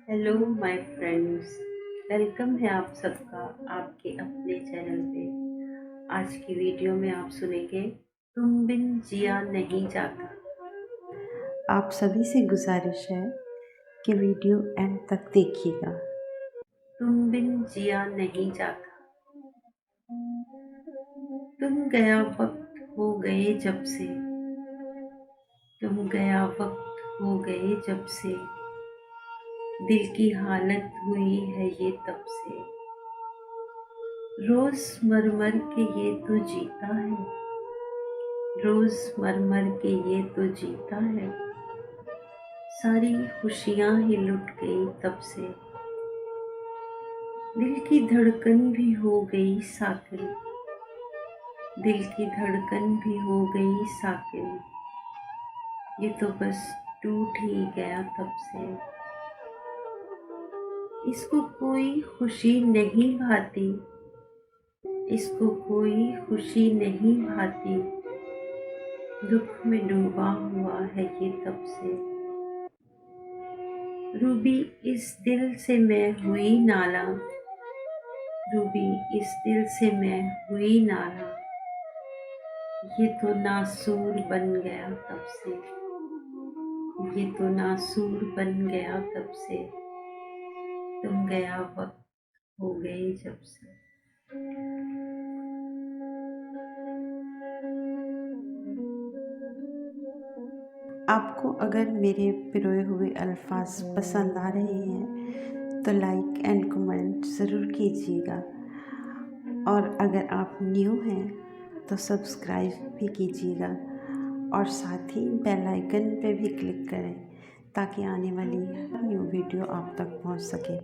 Hello my friends. Welcome है आप सबका आपके अपने चैनल पे। आज की वीडियो में आप सुनेंगे तुम बिन जिया नहीं जाता। आप सभी से गुजारिश है कि वीडियो एंड तक देखिएगा। तुम बिन जिया नहीं जाता। तुम गया वक्त हो गए जब से। तुम गया वक्त हो गए जब से। दिल की हालत हुई है ये तब से। रोज मर मर के ये तो जीता है। रोज मर मर के ये तो जीता है। सारी खुशियां ही लुट गई तब से। दिल की धड़कन भी हो गई साकिन। दिल की धड़कन भी हो गई साकिन। ये तो बस टूट ही गया तब से। इसको कोई खुशी नहीं भाती। इसको कोई खुशी नहीं भाती। दुख में डूबा हुआ है ये तब से। रूबी इस दिल से मैं हुई नाला। रूबी इस दिल से मैं हुई नाला। ये तो नासूर बन गया तब से। ये तो नासूर बन गया तब से। तुम गया वक्त हो गए जब से। आपको अगर मेरे पिरोए हुए अल्फाज पसंद आ रहे हैं तो लाइक एंड कमेंट ज़रूर कीजिएगा। और अगर आप न्यू हैं तो सब्सक्राइब भी कीजिएगा और साथ ही बेल आइकन पे भी क्लिक करें ताकि आने वाली न्यू वीडियो आप तक पहुंच सके।